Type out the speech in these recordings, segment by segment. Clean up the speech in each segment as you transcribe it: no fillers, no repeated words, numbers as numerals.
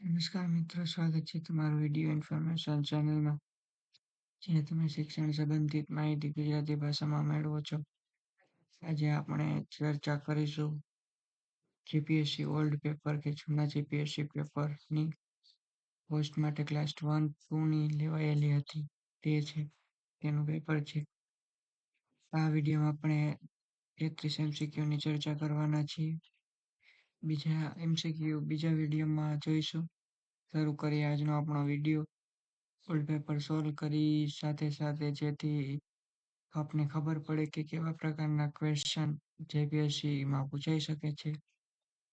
નમસ્કાર મિત્રો, સ્વાગત છે તમારું વિડિયો ઇન્ફોર્મેશન ચેનલમાં. જ્યાં તમે શિક્ષણ સંબંધિત માહિતી ગુજરાતી ભાષામાં મેળવો છો. આજે આપણે ચર્ચા કરીશું જીપીએસસી ઓલ્ડ પેપર કે જૂના જીપીએસસી પેપરની પોસ્ટ માટે ક્લાસ 1-2ની લેવાયેલી હતી તેનું પેપર છે. આ વિડીયોમાં આપણે 33 એમસીક્યુની ચર્ચા કરવાના છીએ. બીજા એમસીક્યુ બીજા વિડીયોમાં જોઈશું. શરૂ કરીએ આજનો આપણો વિડીયો. ઓલ્ડ પેપર સોલ્વ કરી સાથે જેથી આપને ખબર પડે કે કેવા પ્રકારના ક્વેશ્ચન જીપીએસસીમાં પૂછાઈ શકે છે.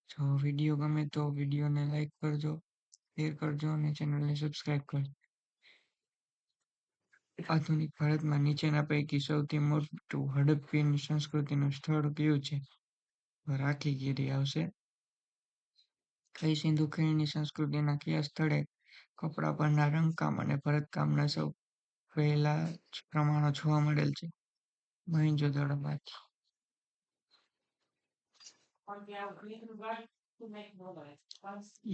જો વિડીયો ગમે તો વિડીયોને લાઈક કરજો, શેર કરજો અને ચેનલને સબસ્ક્રાઇબ કરજો. આધુનિક ભારતમાં નીચેના પૈકી સૌથી મોટું હડપ્પીય સંસ્કૃતિનું સ્થળ કયું છે? રાખીગીરી આવશે. કઈ સિંધુ ખીણની સંસ્કૃતિના કયા સ્થળે કપડા પરના રંગકામ અને ભરતકામના સૌ પહેલા પ્રમાણો જોવા મળેલ છે? મોહેંજો-દડોમાંથી.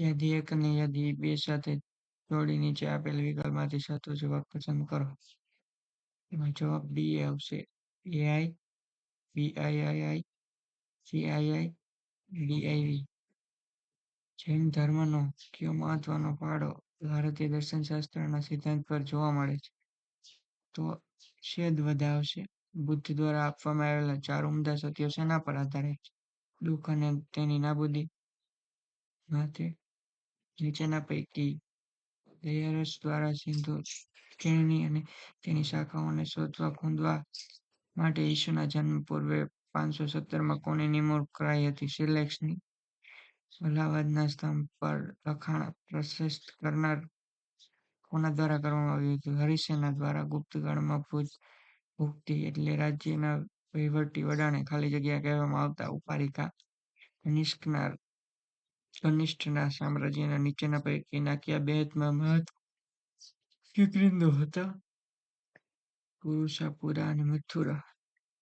યાદી 1 અને યાદી 2 સાથે જોડી નીચે આપેલ વિકલ્પમાંથી સાચો જવાબ પસંદ કરો. એમાં જવાબ ડી આવશે. A I, B I I I, C I I, D I V. જૈન ધર્મનો કયો મહત્વનો ફાળો ભારતીય દર્શનશાસ્ત્રના સિદ્ધાંત પર જોવા મળે છે? તો છેદવદ આવશે. બુદ્ધ દ્વારા આપવામાં આવેલા 4 ઉમદા સત્યો શેના પર આધારિત છે? દુઃખ અને તેની નાબૂદી માટે. નીચેના પૈકી દયારસ દ્વારા સિંધુ ખીણની અને તેની શાખાઓને શોધવા ખોદવા માટે ઈસુના જન્મ પૂર્વે 517માં કોની નિમણૂક કરાઈ હતી? સિલેક્સની. અલ્હાબાદના સ્તંભ પર લખાણ પ્રશસ્ત કરનાર કોના દ્વારા કરવામાં આવ્યું હતું? હરિસેના દ્વારા. ગુપ્તકાળમાં ભુક્તિ એટલે રાજ્યના વહીવટી વડાને ખાલી જગ્યા કહેવામાં આવતા. ઉપારિકા. કનિષ્ઠના સામ્રાજ્યના નીચેના પૈકીના કયા બેમાં કેન્દ્રો હતા? પુરુષાપુરા અને મથુરા.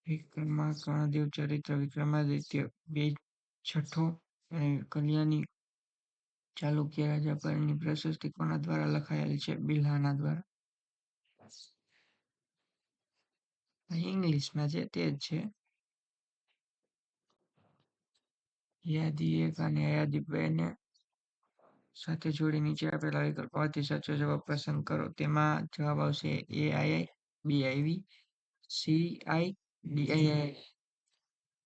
વિક્રમાર્કદેવ ચરિત્ર વિક્રમાદિત્ય છઠ્ઠો અને કલ્યાણી ચાલુક્ય રાજા પરની પ્રશસ્તિ કોના દ્વારા લખાયેલ છે? બિલ્હાના દ્વારા. ઇંગ્લિશમાં છે તે જ છે. યાદી 1 અને યાદી 2 સાથે જોડી નીચે આપેલા વિકલ્પોમાંથી સાચો જવાબ પસંદ કરો. તેમાં જવાબ આવશે એઆઈઆઈ, બીઆઈવી, સીઆઈ, ડીઆઈઆઈ.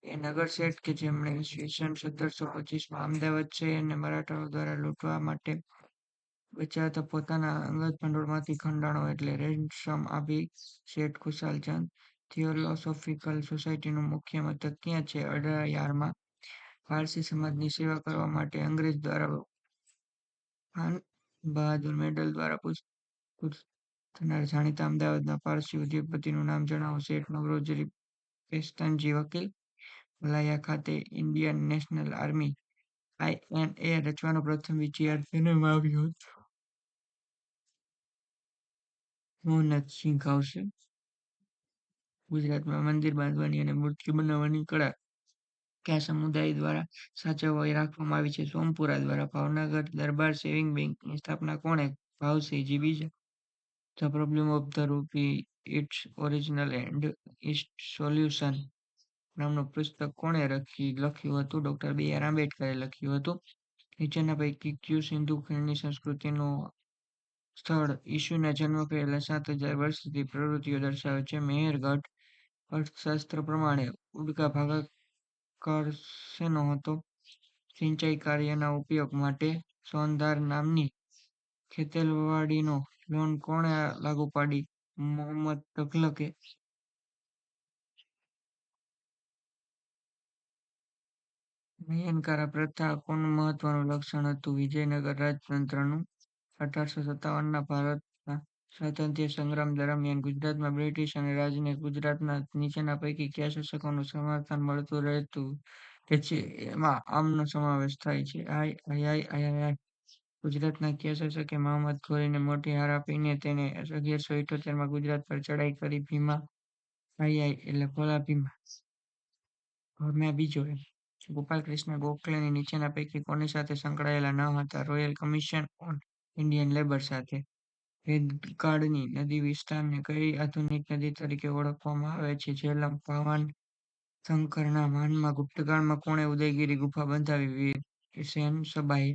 એ નગર શેઠ કે જેમણે ઈસવીસન 1725માં અમદાવાદ શહેરને મરાઠાઓ દ્વારા લૂંટવા માટે બચાવતા પોતાના અંગત ભંડોળમાંથી ખંડાણો એટલે રેન્સમ આપી. શેઠ ખુશાલચંદ. થિયોસોફિકલ સોસાયટીનું મુખ્ય મથક ક્યાં છે? અડયારમાં. પારસી સમાજની સેવા કરવા માટે અંગ્રેજ દ્વારા ખાન બહાદુર મેડલ દ્વારા પુરસ્કૃત થનાર જાણીતા અમદાવાદના પારસી ઉદ્યોગપતિનું નામ જણાવો. શેઠ નવરોજી પેસ્તનજી વકીલ. મલાયા ખાતે ઇન્ડિયન નેશનલ આર્મી આઈએનએ રચવાનો પ્રથમ વિચાર શેનામાં આવ્યો હતો? મોહનદાસ સિંઘ આવશે. ગુજરાતમાં મંદિર બાંધવાની અને મૂર્તિઓ બનાવવાની કળા કયા સમુદાય દ્વારા સાચવવા રાખવામાં આવી છે? સોમપુરા દ્વારા. ભાવનગર દરબાર સેવિંગ બેંકની સ્થાપના કોણે? ભાવસિંહજી બીજા. The problem of the rupee, its original and its solution નામનું પુસ્તક કોણે લખ્યું હતું? ડોક્ટર બી.આર. આંબેડકરે લખ્યું હતું. નીચેના પૈકી કયું સિંધુ ખીણની સંસ્કૃતિનું સ્થળ ઈસુના જન્મ પહેલા 7,000 વર્ષથી પ્રવૃત્તિઓ દર્શાવે છે? મેહેરગઢ. અર્થશાસ્ત્ર પ્રમાણે ઉડકા ભાગાકાર શેનો હતો? સિંચાઈ કાર્યના ઉપયોગ માટે સોનધાર નામની ખેતલવાડીનો લોન કોણે લાગુ પાડી? મોહમ્મદ તઘલકે. નયનકારા પ્રથા કોનું મહત્વનું લક્ષણ હતું? વિજયનગર રાજતંત્રનું. 1857ના ભારતના સ્વાતંત્ર્ય સંગ્રામ દરમિયાન ગુજરાતમાં બ્રિટિશ રાજને ગુજરાતના નીચેના પૈકી કયા શાસકોનું સમર્થન મળતું રહેતું છે? એમાં આમનો સમાવેશ થાય છે. આઈ. ગુજરાતના કયા શાસકે મોહમ્મદ ઘોરીને મોટી હાર આપીને તેને 1178માં ગુજરાત પર ચડાઈ કરી? ભીમા. આઈ એટલે ભોળા ભીમા. બીજો ગોપાલકૃષ્ણ ગોખલેની નીચેના પૈકી કોની સાથે સંકળાયેલા ન હતા? Royal commission on Indian labour સાથે. વેદકાળની નદી વિસ્તારને કઈ આધુનિક નદી તરીકે ઓળખવામાં આવે છે? ઝેલમ. ભગવાન શંકરના માનમાં ગુપ્તકાળમાં કોણે ઉદયગીરી ગુફા બંધાવી? વીરસેન સબાએ.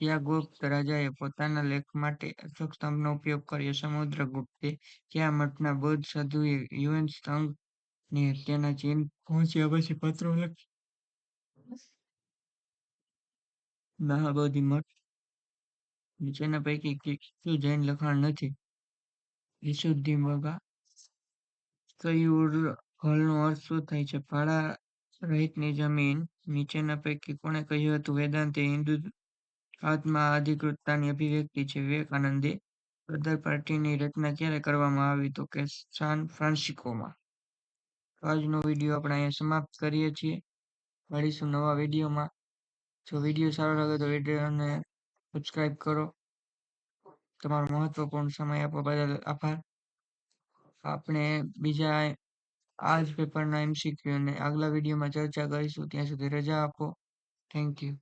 કયા ગુપ્ત રાજાએ પોતાના લેખ માટે અશોક સ્તંભનો ઉપયોગ કર્યો? સમુદ્રગુપ્તે. કયા મઠના બૌદ્ધ સાધુએ હ્યુએન ત્સાંગને તેના ચીન પહોંચ્યા પછી પત્રો લખ્યો? મહાબોધિ મઠ. નીચેના પૈકી કયું જૈન લખાણ નથી? વિશુદ્ધિમગા. કયુર્હલનો અર્થ શું થાય છે? ભાડા રહિતની જમીન. નીચેના પૈકી કોણે કહ્યું હતું વેદાંત એ હિન્દુ આત્મા અધિકૃતતાની અભિવ્યક્તિ છે? વિવેકાનંદે. ગદર પાર્ટીની રચના ક્યારે કરવામાં આવી? તો કે સાન ફ્રાન્સિસ્કોમાં. તો આજનો વિડીયો આપણે અહીંયા સમાપ્ત કરીએ છીએ. મળીશું નવા વિડીયોમાં. જો વિડીયો સારો લાગે તો વિડીયોને સબસ્ક્રાઇબ કરો. તમારો મહત્વપૂર્ણ સમય આપવા બદલ આભાર. આપણે બીજા આ જ પેપરના MCQ અને આગલા વિડીયોમાં ચર્ચા કરીશું. ત્યાં સુધી રજા આપો. Thank you.